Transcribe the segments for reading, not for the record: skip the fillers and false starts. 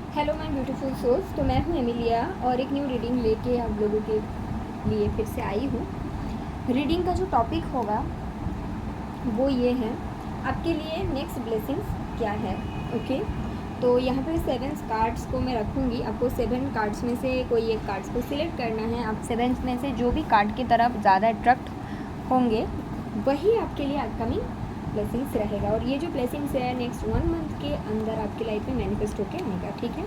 Hello my beautiful souls. तो मैं हूँ एमिलिया और एक न्यू रीडिंग लेके आप लोगों के लिए फिर से आई हूँ। रीडिंग का जो टॉपिक होगा वो ये है, आपके लिए नेक्स्ट ब्लेसिंग्स क्या है। ओके, तो यहाँ पे 7 कार्ड्स को मैं रखूँगी। आपको 7 कार्ड्स में से कोई एक कार्ड्स को सिलेक्ट करना है। आप 7 में से जो भी कार्ड की तरफ ज़्यादा अट्रैक्ट होंगे वही आपके लिए अपकमिंग ब्लेसिंग्स रहेगा। और ये जो ब्लेसिंग्स है नेक्स्ट 1 मंथ के अंदर आपकी लाइफ में मैनिफेस्ट होके आएगा। ठीक है,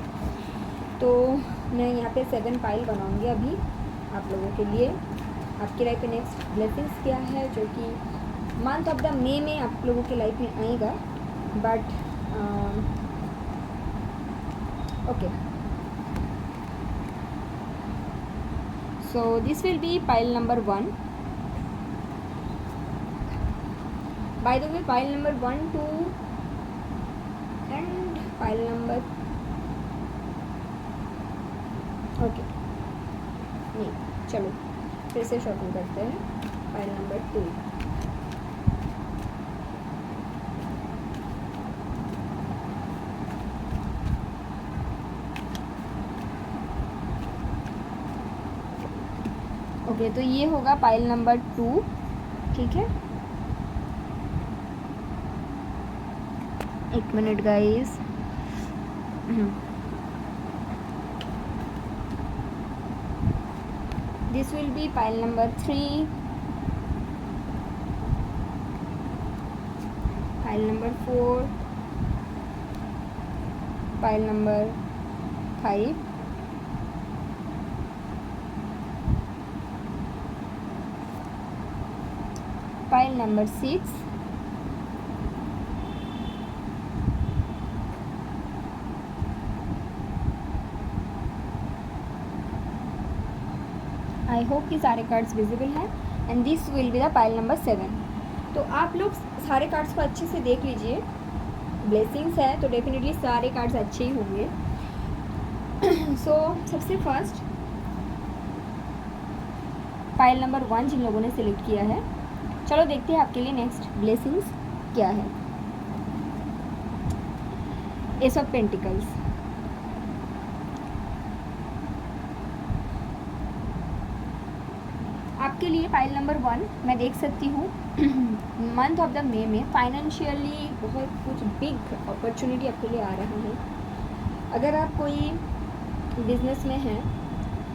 तो मैं यहाँ पे 7 पाइल बनाऊँगी अभी आप लोगों के लिए। आपकी लाइफ में नेक्स्ट ब्लेसिंग्स क्या है जो कि मंथ ऑफ द मे में आप लोगों की लाइफ में आएगा। But okay, so this will be pile number 1। By the way, pile number 1, 2 and pile number okay नहीं, चलो फिर से शॉपिंग करते हैं। पाइल नंबर 2, ओके, तो ये होगा पाइल नंबर 2। ठीक है, एक minute guys. This will be pile number 3, pile number 4, pile number 5, pile number 6, I hope कि सारे कार्ड्स विजिबल हैं। And this will be the pile number 7। तो आप लोग सारे कार्ड्स को अच्छे से देख लीजिए। ब्लेसिंग्स है तो डेफिनेटली सारे कार्ड्स अच्छे ही होंगे। सो सबसे फर्स्ट पाइल नंबर 1 जिन लोगों ने सिलेक्ट किया है, चलो देखते हैं आपके लिए नेक्स्ट ब्लेसिंग्स क्या है। एस ऑफ पेंटिकल्स, आपके लिए पाइल नंबर 1 मैं देख सकती हूँ। मंथ ऑफ द मे में फाइनेंशियली बहुत कुछ बिग अपॉर्चुनिटी आपके लिए आ रहा है। अगर आप कोई बिजनेस में हैं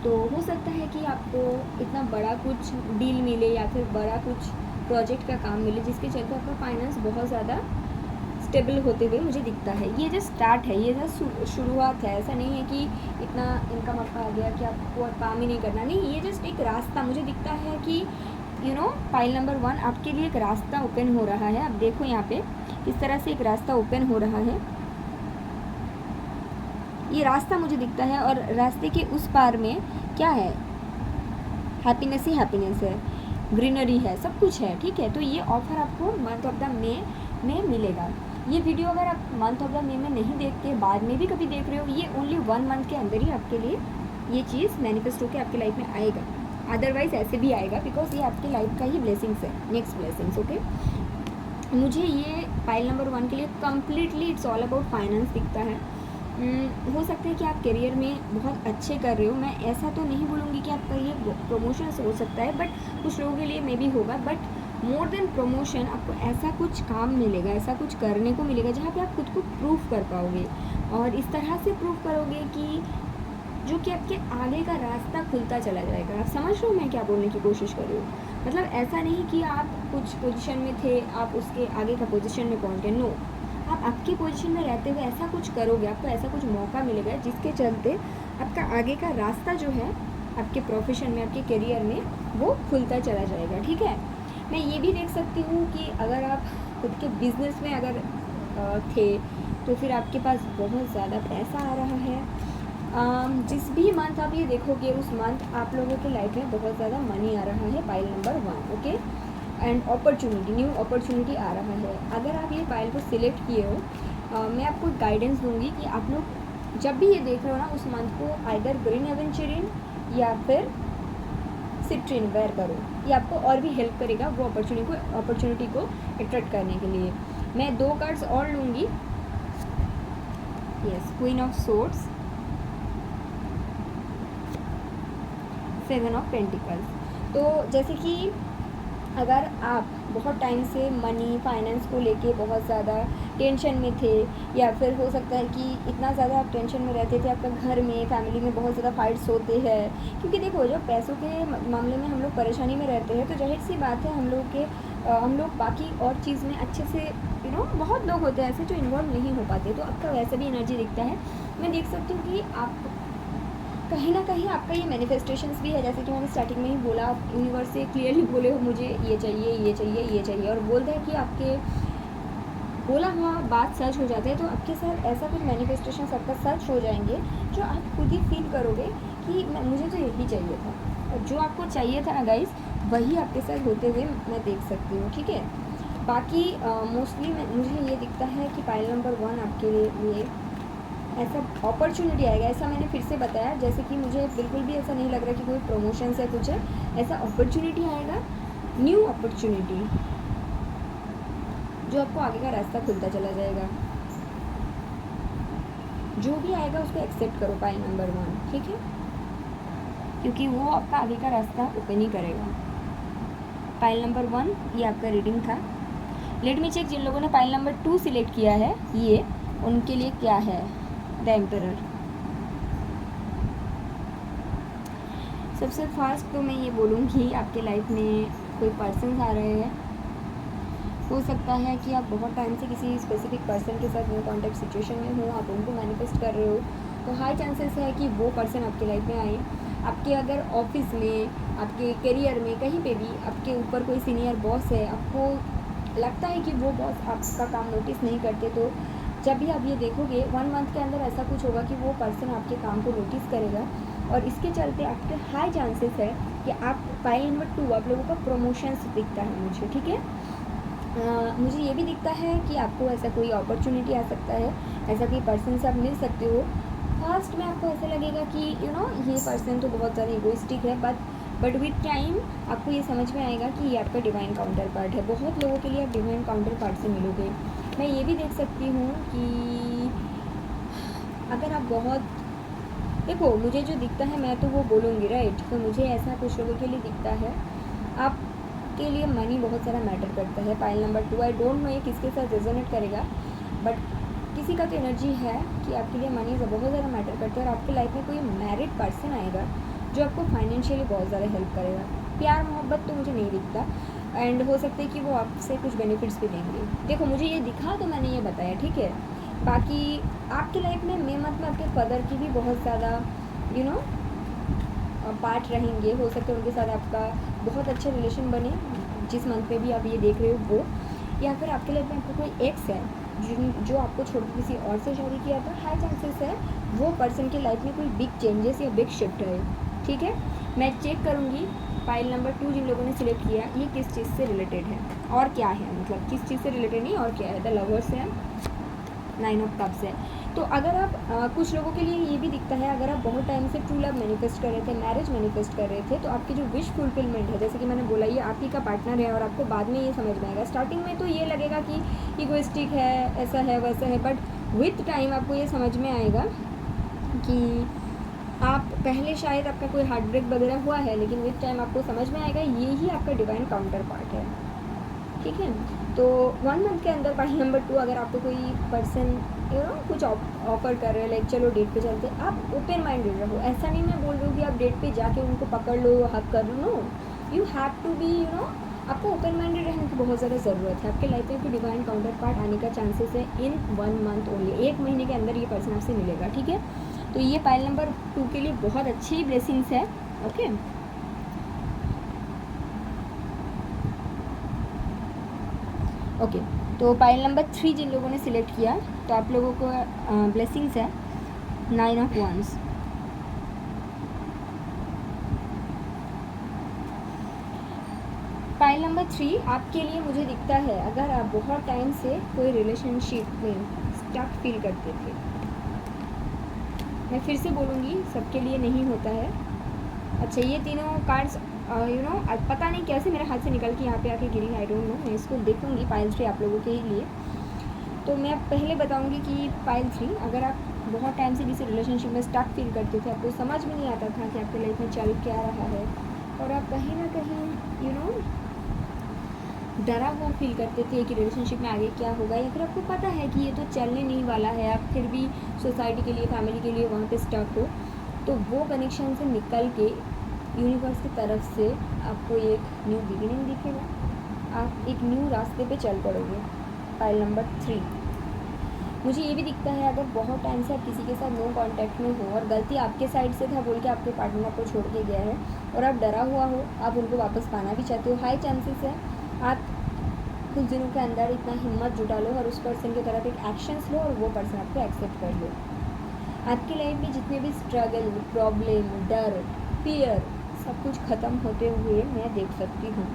तो हो सकता है कि आपको इतना बड़ा कुछ डील मिले या फिर बड़ा कुछ प्रोजेक्ट का काम मिले जिसके चलते आपका फाइनेंस बहुत ज़्यादा स्टेबल होते हुए मुझे दिखता है। ये जस्ट स्टार्ट है, ये जस्ट शुरुआत है। ऐसा नहीं है कि इतना इनकम आपका आ गया कि आपको काम ही नहीं करना, नहीं, ये जस्ट एक रास्ता मुझे दिखता है कि पाइल नंबर 1 आपके लिए एक रास्ता ओपन हो रहा है। आप देखो यहाँ पे किस तरह से एक रास्ता ओपन हो रहा है। ये रास्ता मुझे दिखता है और रास्ते के उस पार में क्या है, हैप्पीनेस ही हैप्पीनेस है, ग्रीनरी है, सब कुछ है। ठीक है, तो ये ऑफर आपको मंथ ऑफ द मे में मिलेगा। ये वीडियो अगर आप मंथ ऑफ द मे में नहीं देख के बाद में भी कभी देख रहे हो, ये ओनली 1 मंथ के अंदर ही आपके लिए ये चीज़ मैनिफेस्ट होकर आपकी लाइफ में आएगा। अदरवाइज ऐसे भी आएगा बिकॉज ये आपकी लाइफ का ही ब्लेसिंग्स है, नेक्स्ट ब्लेसिंग्स। ओके, मुझे ये पाइल नंबर 1 के लिए completely it's all about finance दिखता है। हो सकता है कि आप करियर में बहुत अच्छे कर रहे हो। मैं ऐसा तो नहीं बोलूँगी कि आपका ये प्रमोशन हो सकता है, बट कुछ लोगों के लिए मे भी होगा। बट मोर देन प्रमोशन आपको ऐसा कुछ काम मिलेगा, ऐसा कुछ करने को मिलेगा जहाँ पे आप खुद को प्रूफ कर पाओगे। और इस तरह से प्रूफ करोगे कि जो कि आपके आगे का रास्ता खुलता चला जाएगा। आप समझ रहे हो मैं क्या बोलने की कोशिश कर रही हूँ? मतलब ऐसा नहीं कि आप कुछ पोजीशन में थे, आप उसके आगे का पोजीशन में पहुँच गए। नो, आप आपकी पोजीशन में रहते हुए ऐसा कुछ करोगे, आपको ऐसा कुछ मौका मिलेगा जिसके चलते आपका आगे का रास्ता जो है आपके प्रोफेशन में, आपके करियर में, वो खुलता चला जाएगा। ठीक है, मैं ये भी देख सकती हूँ कि अगर आप खुद के बिजनेस में अगर थे तो फिर आपके पास बहुत ज़्यादा पैसा आ रहा है। जिस भी मंथ आप ये देखोगे उस मंथ आप लोगों के लाइफ में बहुत ज़्यादा मनी आ रहा है, pile number 1। Okay, and opportunity, new opportunity आ रहा है। अगर आप ये फाइल को सिलेक्ट किए हो, मैं आपको गाइडेंस दूंगी कि आप लोग जब भी ये देख रहे हो ना उस मंथ को आइदर ग्रीन एवेंचरिन या फिर सिट्रिन वेयर करो। ये आपको और भी हेल्प करेगा वो अपॉर्चुनिटी को अट्रैक्ट करने के लिए। मैं 2 कार्ड्स और लूँगी। Yes, queen of swords 7 of pentacles. तो जैसे कि अगर आप बहुत टाइम से मनी फाइनेंस को लेके बहुत ज़्यादा टेंशन में थे, या फिर हो सकता है कि इतना ज़्यादा आप टेंशन में रहते थे, आपका घर में फैमिली में बहुत ज़्यादा फाइट्स होते हैं, क्योंकि देखो जब पैसों के मामले में हम लोग परेशानी में रहते हैं तो जाहिर सी बात है हम लोग बाकी और चीज़ में अच्छे से बहुत लोग होते हैं ऐसे जो इन्वॉल्व नहीं हो पाते, तो आपका वैसे भी एनर्जी दिखता है। मैं देख सकती हूँ कि आप कहीं ना कहीं आपका ये मैनिफेस्टेशंस भी है, जैसे कि मैंने स्टार्टिंग में ही बोला, आप यूनिवर्स से क्लियरली बोले हो मुझे ये चाहिए ये चाहिए ये चाहिए, और बोलते हैं कि आपके बोला हुआ बात सच हो जाता है, तो आपके साथ ऐसा कुछ मैनिफेस्टेशंस आपका सच हो जाएंगे जो आप खुद ही फील करोगे कि मुझे तो यही चाहिए था, और जो आपको चाहिए था ना गाइस वही आपके साथ होते हुए मैं देख सकती हूँ, ठीक है। बाकी मोस्टली मुझे ये दिखता है कि पाइल नंबर 1 आपके लिए ऐसा अपॉर्चुनिटी आएगा, ऐसा मैंने फिर से बताया, जैसे कि मुझे बिल्कुल भी ऐसा नहीं लग रहा कि कोई प्रमोशन है कुछ है, ऐसा अपॉर्चुनिटी आएगा, न्यू अपॉर्चुनिटी, जो आपको आगे का रास्ता खुलता चला जाएगा। जो भी आएगा उसको एक्सेप्ट करो पाइल नंबर 1, ठीक है, क्योंकि वो आपका आगे का रास्ता ओपन ही करेगा। पाइल नंबर 1 ये आपका रीडिंग था। लेट मी चेक जिन लोगों ने पाइल नंबर 2 सिलेक्ट किया है ये उनके लिए क्या है। The emperor. सबसे फास्ट तो मैं ये बोलूँगी आपके लाइफ में कोई पर्सन आ रहे हैं, हो सकता है कि आप बहुत टाइम से किसी स्पेसिफिक पर्सन के साथ न्यू कॉन्टैक्ट सिचुएशन में हो, आप उनको मैनिफेस्ट कर रहे हो, तो हाई चांसेस है कि वो पर्सन आपके लाइफ में आए। आपके अगर ऑफिस में, आपके करियर में, कहीं पे भी आपके ऊपर कोई सीनियर बॉस है, आपको लगता है कि वो बॉस आपका काम नोटिस नहीं करते, तो जब भी आप ये देखोगे 1 मंथ के अंदर ऐसा कुछ होगा कि वो पर्सन आपके काम को नोटिस करेगा, और इसके चलते आपके हाई चांसेस है कि आप पाइल नंबर 2 आप लोगों का प्रमोशंस दिखता है मुझे, ठीक है। मुझे ये भी दिखता है कि आपको ऐसा कोई अपॉर्चुनिटी आ सकता है, ऐसा कोई पर्सन से आप मिल सकते हो। फर्स्ट में आपको ऐसा लगेगा कि ये पर्सन तो बहुत ज़्यादा इगोइस्टिक है, बट विथ टाइम आपको ये समझ में आएगा कि ये आपका डिवाइन काउंटर पार्ट है। बहुत लोगों के लिए आप डिवाइन काउंटर पार्ट से मिलोगे। मैं ये भी देख सकती हूँ कि अगर आप बहुत देखो, मुझे जो दिखता है मैं तो वो बोलूँगी, राइट। तो मुझे ऐसा कुछ लोगों के लिए दिखता है, आपके लिए मनी बहुत सारा मैटर करता है। Pile number 2 I don't know ये किसके साथ रेजोनेट करेगा, बट किसी का तो एनर्जी है कि आपके लिए मनी बहुत ज़्यादा मैटर करता है, और आपकी लाइफ में कोई मैरिड पर्सन आएगा जो आपको फाइनेंशियली बहुत ज़्यादा हेल्प करेगा। प्यार मोहब्बत तो मुझे नहीं दिखता, एंड हो सकता है कि वो आपसे कुछ बेनिफिट्स भी देंगे। देखो मुझे ये दिखा तो मैंने ये बताया, ठीक है। बाकी आपकी लाइफ में मे मंथ में आपके फादर की भी बहुत ज़्यादा पार्ट रहेंगे। हो सकता है उनके साथ आपका बहुत अच्छा रिलेशन बने, जिस मंथ में भी आप ये देख रहे हो वो, या फिर आपके लाइफ में आपका कोई एक्स है जो आपको छोड़ के किसी और से शादी किया था। हाई चांसेस है वो पर्सन की लाइफ में कोई बिग चेंजेस या बिग शिफ्ट है, ठीक है। मैं चेक करूँगी पाइल नंबर 2 जिन लोगों ने सिलेक्ट किया ये किस चीज़ से रिलेटेड है और क्या है, मतलब किस चीज़ से रिलेटेड नहीं और क्या है। द लवर्स है, 9 ऑफ कप्स है। तो अगर आप कुछ लोगों के लिए ये भी दिखता है, अगर आप बहुत टाइम से ट्रू लव मैनिफेस्ट कर रहे थे, मैरिज मैनिफेस्ट कर रहे थे, तो आपकी जो विश फुलफिलमेंट है, जैसे कि मैंने बोला ये आप ही का पार्टनर है, और आपको बाद में ये समझ में आएगा। स्टार्टिंग में तो ये लगेगा कि इगोइस्टिक है, ऐसा है वैसा है, बट विथ टाइम आपको ये समझ में आएगा कि आप पहले शायद आपका कोई हार्ट ब्रेक वगैरह हुआ है, लेकिन विथ टाइम आपको समझ में आएगा ये ही आपका डिवाइन काउंटर पार्ट है, ठीक है। तो 1 मंथ के अंदर पाइल नंबर 2 अगर आपको कोई पर्सन कुछ ऑफर कर रहे हैं, लाइक चलो डेट पे चलते, आप ओपन माइंडेड रहो। ऐसा नहीं मैं बोल रही हूँ कि आप डेट पे जाके उनको पकड़ लो, हक कर लो, no, you have to be आपको ओपन माइंडेड रहने की बहुत ज़्यादा ज़रूरत है। आपके लाइफ में कोई डिवाइन काउंटर पार्ट आने का चांसेस है इन 1 मंथ ओनली, 1 महीने के अंदर ये पर्सन आपसे मिलेगा, ठीक है। तो ये पाइल नंबर 2 के लिए बहुत अच्छी ब्लेसिंग्स है, ओके। ओके तो पाइल नंबर 3 जिन लोगों ने सिलेक्ट किया, तो आप लोगों को ब्लेसिंग्स है 9 ऑफ wands। पाइल नंबर 3 आपके लिए मुझे दिखता है, अगर आप बहुत टाइम से कोई रिलेशनशिप में स्टक फील करते थे, मैं फिर से बोलूँगी सबके लिए नहीं होता है। अच्छा ये तीनों कार्ड्स पता नहीं कैसे मेरे हाथ से निकल के यहाँ पे आके गिरी, आई डोंट नो, मैं इसको देखूँगी पाइल 3 आप लोगों के लिए। तो मैं पहले बताऊँगी कि पाइल 3 अगर आप बहुत टाइम से किसी रिलेशनशिप में स्टक फील करते थे, आपको समझ में नहीं आता था कि आपके लाइफ में चल क्या रहा है, और आप कहीं ना कहीं डरा हुआ फील करते थे कि रिलेशनशिप में आगे क्या होगा, या फिर आपको पता है कि ये तो चलने नहीं वाला है, आप फिर भी सोसाइटी के लिए, फैमिली के लिए वहाँ पे स्टक हो। तो वो कनेक्शन से निकल के यूनिवर्स की तरफ से आपको एक न्यू बिगिनिंग दिखेगा, आप एक न्यू रास्ते पे चल पड़ोगे। पाइल नंबर 3, मुझे ये भी दिखता है अगर बहुत टाइम से आप किसी के साथ नो कांटेक्ट में हो और गलती आपके साइड से था बोल के आपके पार्टनर आपको छोड़ के गया है और आप डरा हुआ हो, आप उनको वापस पाना भी चाहते हो, हाई चांसेस है आप कुछ दिनों के अंदर इतना हिम्मत जुटा लो और उस पर्सन की तरफ एक एक्शंस लो और वो पर्सन आपको एक्सेप्ट कर लो। आपकी लाइफ में जितने भी स्ट्रगल, प्रॉब्लम, डर, फियर, सब कुछ ख़त्म होते हुए मैं देख सकती हूँ।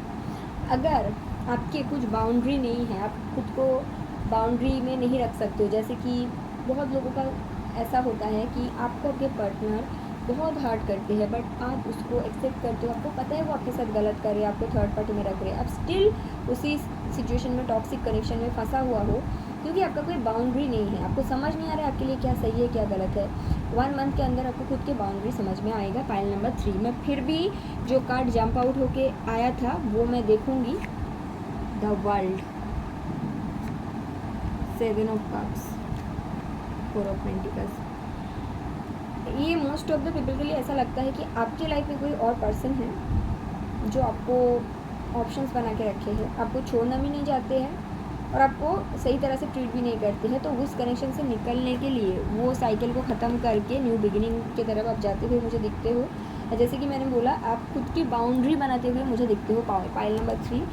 अगर आपके कुछ बाउंड्री नहीं है, आप खुद को बाउंड्री में नहीं रख सकते हो, जैसे कि बहुत लोगों का ऐसा होता है कि आपको आपके पार्टनर बहुत हार्ड करते हैं बट आप उसको एक्सेप्ट करते हो, आपको पता है वो आपके साथ गलत कर रहे हैं, आपको थर्ड पार्टी में रख रहे हैं, आप स्टिल उसी सिचुएशन में, टॉक्सिक कनेक्शन में फंसा हुआ हो क्योंकि आपका कोई बाउंड्री नहीं है, आपको समझ नहीं आ रहा है आपके लिए क्या सही है क्या गलत है। 1 मंथ के अंदर आपको खुद के बाउंड्री समझ में आएगा। पाइल नंबर 3 में फिर भी जो कार्ड जंप आउट होके आया था वो मैं देखूंगी, the world, 7 of cups, 4 of pentacles. ये मोस्ट ऑफ द पीपल के लिए ऐसा लगता है कि आपके लाइफ में कोई और पर्सन है जो आपको ऑप्शंस बना के रखे हैं, आपको छोड़ना भी नहीं चाहते हैं और आपको सही तरह से ट्रीट भी नहीं करते हैं। तो उस कनेक्शन से निकलने के लिए, वो साइकिल को ख़त्म करके न्यू बिगिनिंग की तरफ आप जाते हुए मुझे दिखते हो। जैसे कि मैंने बोला, आप खुद की बाउंड्री बनाते हुए मुझे दिखते हो। पाइल नंबर 3,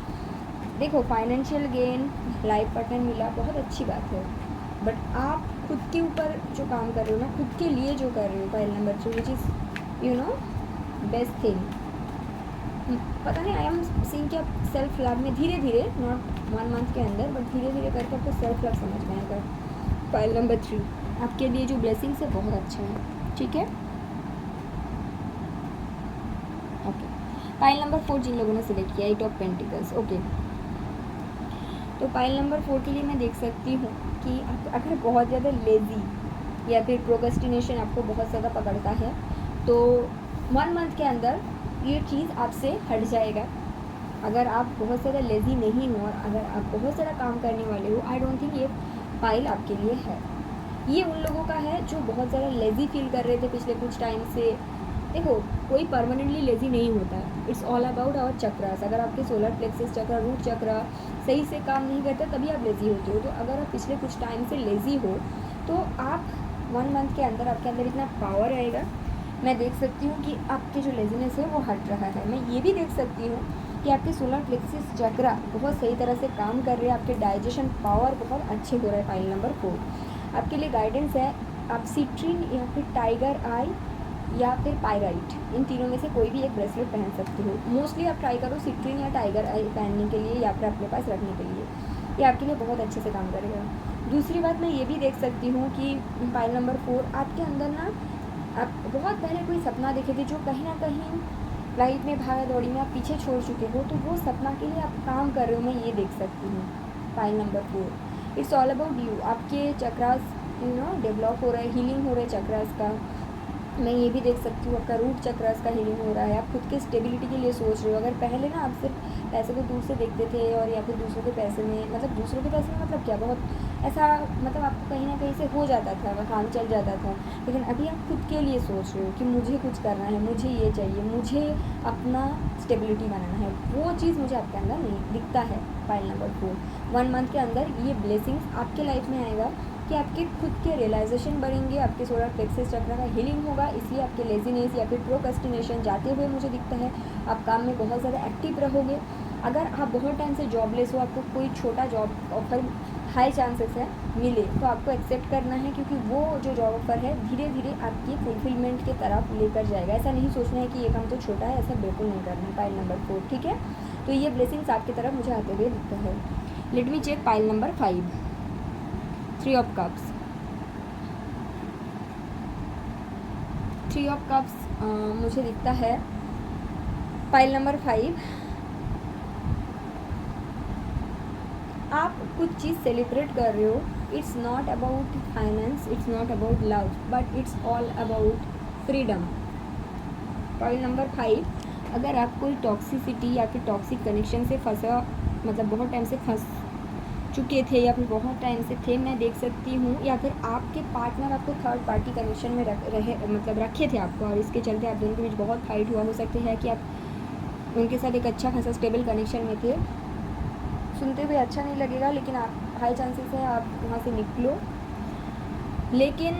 देखो फाइनेंशियल गेन, लाइफ पार्टनर मिला, बहुत अच्छी बात है, बट आप खुद के ऊपर जो काम कर रहे हो ना, खुद के लिए जो कर रहे हो, pile number 3 which is best thing. पता नहीं, आई एम सीइंग कि आप सेल्फ लव में धीरे धीरे, नॉट 1 मंथ के अंदर बट धीरे धीरे करके आपको सेल्फ लव समझ में आएगा। पाइल नंबर 3, आपके लिए जो ब्लेसिंग्स है बहुत अच्छा है, ठीक है। ओके, पाइल नंबर 4 जिन लोगों ने सिलेक्ट किया, 8 ऑफ पेंटिकल्स, ओके। तो पाइल नंबर 4 के लिए मैं देख सकती हूँ कि आप अगर बहुत ज़्यादा लेज़ी या फिर प्रोक्रेस्टिनेशन आपको बहुत ज़्यादा पकड़ता है तो 1 मंथ के अंदर ये चीज़ आपसे हट जाएगा। अगर आप बहुत ज़्यादा लेज़ी नहीं हो और अगर आप बहुत ज़्यादा काम करने वाले हो, आई डोंट थिंक ये पाइल आपके लिए है। ये उन लोगों का है जो बहुत ज़्यादा लेज़ी फील कर रहे थे पिछले कुछ टाइम से। देखो, कोई परमानेंटली लेज़ी नहीं होता, it's all about our chakras. अगर आपके सोलर प्लेक्सस चक्र, रूट चक्र सही से काम नहीं करता तभी आप लेज़ी होते हो। तो अगर आप पिछले कुछ टाइम से लेज़ी हो तो आप 1 मंथ के अंदर आपके अंदर इतना पावर आएगा। मैं देख सकती हूँ कि आपकी जो लेज़ीनेस है वो हट रहा है। मैं ये भी देख सकती हूँ कि आपके सोलर प्लेक्सस चक्र बहुत सही तरह से काम कर रहे हैं, आपके डाइजेशन पावर बहुत अच्छे हो रहे हैं। पाइल नंबर 4 आपके लिए गाइडेंस है, आप सिट्रिन या फिर टाइगर आई या फिर पायराइट, इन तीनों में से कोई भी एक ब्रेसलेट पहन सकते हो। मोस्टली आप ट्राई करो सिट्रिन या टाइगर आई पहनने के लिए या फिर अपने पास रखने के लिए, ये आपके लिए बहुत अच्छे से काम करेगा। दूसरी बात मैं ये भी देख सकती हूँ कि पाइल नंबर 4 आपके अंदर ना, आप बहुत पहले कोई सपना देखे थे जो कहीं ना कहीं लाइफ में भागा दौड़ी में आप पीछे छोड़ चुके हो, तो वो सपना के लिए आप काम कर रहे हो, मैं ये देख सकती हूँ। Pile number 4, it's all about you. आपके चक्रास डेवलप हो रहे हैं, हीलिंग हो रहे हैं चक्रास का। मैं ये भी देख सकती हूँ आपका रूट चक्रास का हीलिंग हो रहा है। आप खुद के स्टेबिलिटी के लिए सोच रहे हो। अगर पहले ना आप सिर्फ पैसे को दूर से देखते थे और या फिर दूसरों के पैसे में, मतलब दूसरों के पैसे में मतलब क्या, बहुत ऐसा, मतलब आपको कहीं ना कहीं से हो जाता था, काम चल जाता था, लेकिन अभी आप खुद के लिए सोच रहे हो कि मुझे कुछ करना है, मुझे ये चाहिए, मुझे अपना स्टेबिलिटी बनाना है। वो चीज़ मुझे आपके अंदर नहीं दिखता है। पाइल नंबर 4 1 मंथ के अंदर ये ब्लेसिंग्स आपके लाइफ में आएगा कि आपके खुद के रियलाइजेशन बढ़ेंगे, आपके सोलर प्लेक्सस चक्र का हीलिंग होगा, इसलिए आपके लेजीनेस या फिर प्रोक्रेस्टिनेशन जाते हुए मुझे दिखता है। आप काम में बहुत ज़्यादा एक्टिव रहोगे। अगर आप बहुत टाइम से जॉबलेस हो, आपको कोई छोटा जॉब ऑफर हाई चांसेस है मिले, तो आपको एक्सेप्ट करना है, क्योंकि वो जो जॉब ऑफर है धीरे धीरे आपकी फुलफिलमेंट की तरफ लेकर जाएगा। ऐसा नहीं सोचना है कि ये काम तो छोटा है, ऐसा बिल्कुल नहीं करना है। पाइल नंबर 4, ठीक है। तो ये ब्लेसिंग्स आपकी तरफ मुझे आते हुए दिखता है। Let me check pile number 5, 3 of cups, 3 of cups मुझे दिखता है। पाइल नंबर 5, आप कुछ चीज़ सेलिब्रेट कर रहे हो it's not about finance, it's not about love, but it's all about freedom. Point number 5, अगर आप कोई टॉक्सिसिटी या फिर टॉक्सिक कनेक्शन से फंसा, मतलब बहुत टाइम से फंस चुके थे या फिर बहुत टाइम से थे, मैं देख सकती हूँ, या फिर आपके पार्टनर आपको थर्ड पार्टी कनेक्शन में रखे थे आपको, और इसके चलते आप दोनों के बीच बहुत फाइट हुआ। हो सकते हैं कि आप उनके साथ एक अच्छा खासा स्टेबल कनेक्शन में थे। सुनते हुए अच्छा नहीं लगेगा, लेकिन आप हाई चांसेस है आप वहाँ से निकलो। लेकिन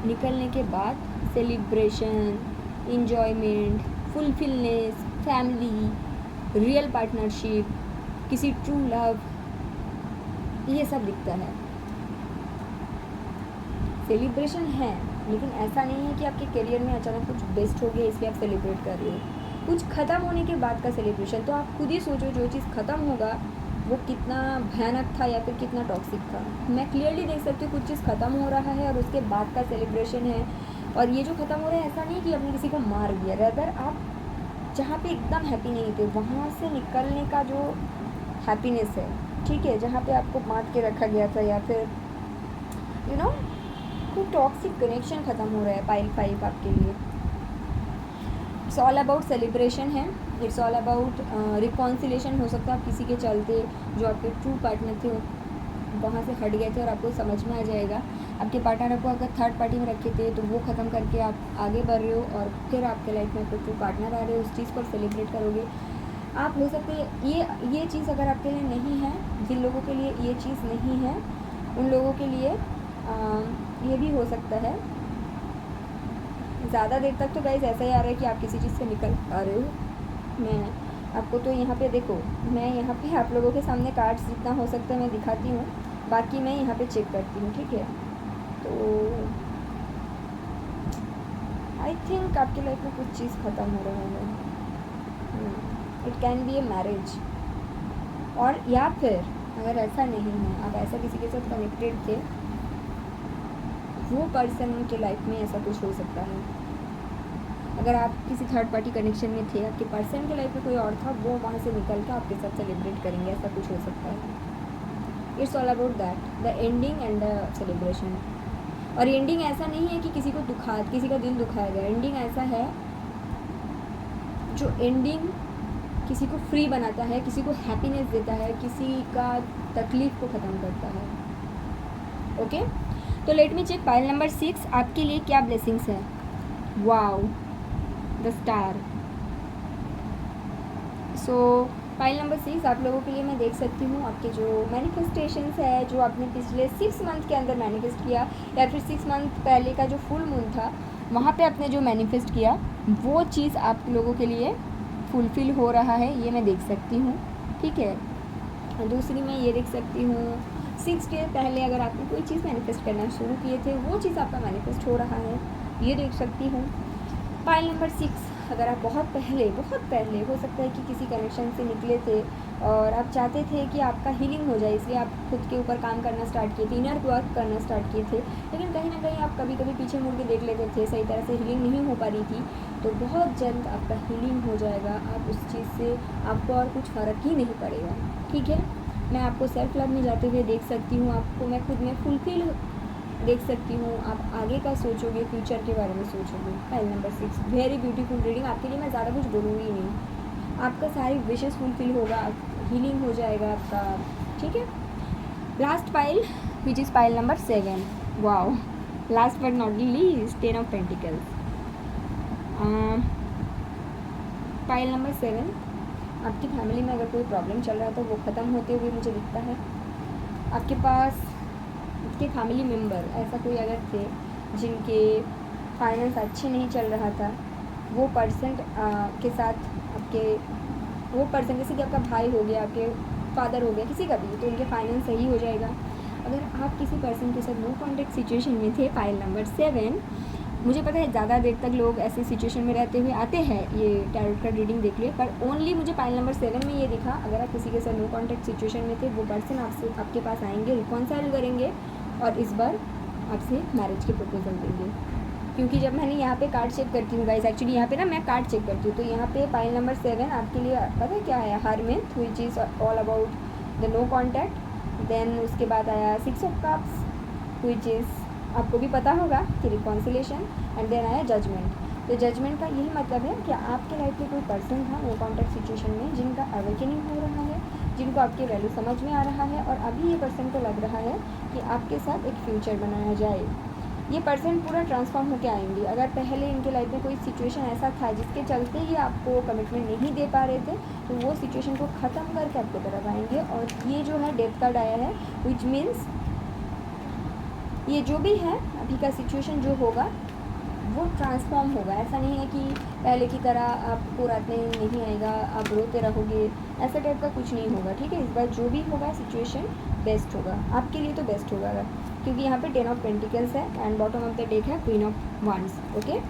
निकलने के बाद celebration, enjoyment, fulfilness, family, real partnership, किसी ट्रू लव, ये सब दिखता है। सेलिब्रेशन है, लेकिन ऐसा नहीं है कि आपके करियर में अचानक कुछ बेस्ट हो गया इसलिए आप सेलिब्रेट कर रहे हो। कुछ ख़त्म होने के बाद का सेलिब्रेशन, तो आप खुद ही सोचो जो चीज़ ख़त्म होगा वो कितना भयानक था या फिर कितना टॉक्सिक था। मैं क्लियरली देख सकती हूँ कुछ चीज़ ख़त्म हो रहा है और उसके बाद का सेलिब्रेशन है। और ये जो ख़त्म हो रहा है, ऐसा नहीं कि आपने किसी को मार दिया, रदर आप जहाँ पे एकदम हैप्पी नहीं थे वहाँ से निकलने का जो हैप्पीनेस है, ठीक है, जहाँ पे आपको बांध के रखा गया था, या फिर कोई टॉक्सिक कनेक्शन ख़त्म हो रहा है। पाइल 5 आपके लिए इट्स ऑल अबाउट सेलिब्रेशन है, इट्स ऑल अबाउट रिकॉन्सिलेशन। हो सकता है आप किसी के चलते जो आपके ट्रू पार्टनर थे वहाँ से हट गए थे और आपको समझ में आ जाएगा। आपके पार्टनर को अगर थर्ड पार्टी में रखे थे तो वो ख़त्म करके आप आगे बढ़ रहे हो, और फिर आपके लाइफ में आपको ट्रू पार्टनर आ रहे हो, उस चीज़ को सेलिब्रेट करोगे आप। हो सकते है ये चीज़ अगर आपके लिए नहीं है, जिन लोगों के लिए ये चीज़ नहीं है उन लोगों के लिए ये भी हो सकता है। ज़्यादा देर तक तो गाइस ऐसा ही आ रहा है कि आप किसी चीज़ से निकल आ रहे हो। मैं आपको तो यहाँ पे देखो, मैं यहाँ पे आप लोगों के सामने कार्ड्स जितना हो सकता है मैं दिखाती हूँ, बाकी मैं यहाँ पे चेक करती हूँ, ठीक है। तो आई थिंक आपकी लाइफ में कुछ चीज़ ख़त्म हो रहा है। It can be a marriage, और या फिर अगर ऐसा नहीं है, आप ऐसा किसी के साथ कनेक्टेड थे, वो पर्सन के लाइफ में ऐसा कुछ हो सकता है। अगर आप किसी थर्ड पार्टी कनेक्शन में थे, आपके पर्सन के लाइफ में कोई और था, वो वहाँ से निकल कर आपके साथ सेलिब्रेट करेंगे, ऐसा कुछ हो सकता है। It's all about that, the ending and the celebration. और एंडिंग ऐसा नहीं है कि किसी का दिल दुखाया गया। एंडिंग ऐसा है जो एंडिंग किसी को फ्री बनाता है, किसी को हैप्पीनेस देता है, किसी का तकलीफ़ को ख़त्म करता है। ओके, तो let me check pile number 6 आपके लिए क्या ब्लेसिंग्स है। Wow, the star. So pile number 6 आप लोगों के लिए मैं देख सकती हूँ आपके जो मैनिफेस्टेशंस है, जो आपने पिछले 6 मंथ के अंदर मैनिफेस्ट किया, या फिर 6 मंथ पहले का जो फुल मून था वहाँ पे आपने जो मैनिफेस्ट किया, वो चीज़ आप लोगों के लिए फुलफ़िल हो रहा है, ये मैं देख सकती हूँ, ठीक है। दूसरी मैं ये देख सकती हूँ 6 डेज पहले अगर आपने कोई चीज़ मैनिफेस्ट करना शुरू किए थे, वो चीज़ आपका मैनिफेस्ट हो रहा है, ये देख सकती हूँ। पाइल नंबर 6 अगर आप बहुत पहले हो सकता है कि किसी कनेक्शन से निकले थे और आप चाहते थे कि आपका हीलिंग हो जाए, इसलिए आप खुद के ऊपर काम करना स्टार्ट किए थे, इनर वर्क करना स्टार्ट किए थे, लेकिन कहीं ना कहीं आप कभी कभी पीछे मुड़ के देख लेते थे, सही तरह से हीलिंग नहीं हो पा रही थी। तो बहुत जल्द आपका हीलिंग हो जाएगा, आप उस चीज़ से आपको और कुछ फ़र्क ही नहीं पड़ेगा, ठीक है। मैं आपको सेल्फ लव में जाते हुए देख सकती हूँ, आपको मैं खुद में फुलफिल देख सकती हूँ, आप आगे का सोचोगे, फ्यूचर के बारे में सोचोगे। File number 6 very beautiful reading आपके लिए। मैं ज़्यादा कुछ बोलूँगी नहीं, आपका सारी विशेस फुलफिल होगा, हीलिंग हो जाएगा आपका, ठीक है। Last pile which is pile number 7। Wow, last but not least 10 of pentacles. Pile number 7 आपकी फैमिली में अगर कोई प्रॉब्लम चल रहा है तो वो ख़त्म होते हुए मुझे दिखता है। आपके पास आपके फैमिली मेम्बर ऐसा कोई अगर थे जिनके फाइनेंस अच्छे नहीं चल रहा था, वो पर्सन के साथ वो पर्सन जैसे कि आपका भाई हो गया, आपके फादर हो गया, किसी का भी, तो उनके फाइनेंस सही हो जाएगा। अगर आप किसी पर्सन के साथ नो कॉन्टैक्ट सिचुएशन में थे, पाइल नंबर 7, मुझे पता है ज़्यादा देर तक लोग ऐसे सिचुएशन में रहते हुए आते हैं, ये टैरोट कार्ड रीडिंग देख लिए, पर ओनली मुझे पाइल नंबर 7 में ये दिखा, अगर आप किसी के साथ नो कॉन्टैक्ट सिचुएशन में थे, वो पर्सन आपके पास आएंगे, रिकॉन्साइल करेंगे और इस बार आपसे मैरिज के प्रपोजल देंगे। क्योंकि जब मैंने यहाँ पे कार्ड चेक करती हूँ गाइस, एक्चुअली यहाँ पे ना मैं कार्ड चेक करती हूँ, तो यहाँ पे पाइल नंबर 7 आपके लिए पता है क्या है, hermit, which is all about the no contact, then उसके बाद आया 6 ऑफ कप्स विच इज़ आपको भी पता होगा कि रिकॉन्सिलेशन, एंड देन आया जजमेंट। तो जजमेंट का यही मतलब है कि आपके लाइफ में कोई पर्सन था वो कॉन्टैक्ट सिचुएशन में जिनका अवेकनिंग हो रहा है, जिनको आपकी वैल्यू समझ में आ रहा है, और अभी ये पर्सन को लग रहा है कि आपके साथ एक फ्यूचर बनाया जाए। ये पर्सन पूरा ट्रांसफॉर्म होकर आएंगे। अगर पहले इनके लाइफ में कोई सिचुएशन ऐसा था जिसके चलते ये आपको कमिटमेंट नहीं दे पा रहे थे, तो वो सिचुएशन को ख़त्म करके आपकी तरफ आएंगे। और ये जो है डेथ कार्ड आया है, विच मीन्स ये जो भी है अभी का सिचुएशन जो होगा वो ट्रांसफॉर्म होगा। ऐसा नहीं है कि पहले की तरह आपको रात में नहीं आएगा, आप रोते रहोगे, ऐसा टाइप का कुछ नहीं होगा, ठीक है। इस बार जो भी होगा सिचुएशन बेस्ट होगा, आपके लिए तो बेस्ट होगा, क्योंकि यहाँ पे 10 ऑफ पेंटिकल्स है and bottom of the deck है क्वीन ऑफ वांड्स। ओके,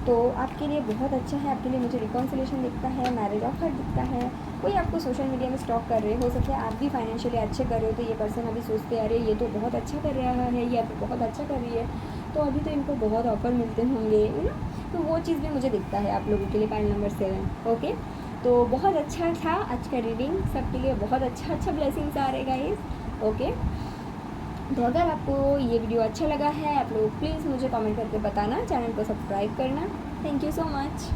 तो आपके लिए बहुत अच्छा है। आपके लिए मुझे रिकॉन्सिलेशन दिखता है, मैरिज ऑफर दिखता है। कोई आपको सोशल मीडिया में स्टॉक कर रहे हो सकता है, आप भी फाइनेंशियली अच्छे कर रहे हो, तो ये पर्सन अभी सोचते आ रहे ये तो बहुत अच्छा कर रहा है, ये अभी बहुत अच्छा कर रही है, तो अभी तो इनको बहुत ऑफर मिलते होंगे, यू नो। तो वो चीज़ भी मुझे दिखता है आप लोगों के लिए, पॉइंट नंबर 7। ओके, तो बहुत अच्छा था आज का रीडिंग, सबके लिए बहुत अच्छा ब्लेसिंग्स आ रहे गाइस। ओके, तो अगर आपको ये वीडियो अच्छा लगा है, आप लोग प्लीज़ मुझे कमेंट करके बताना, चैनल को सब्सक्राइब करना। Thank you so much.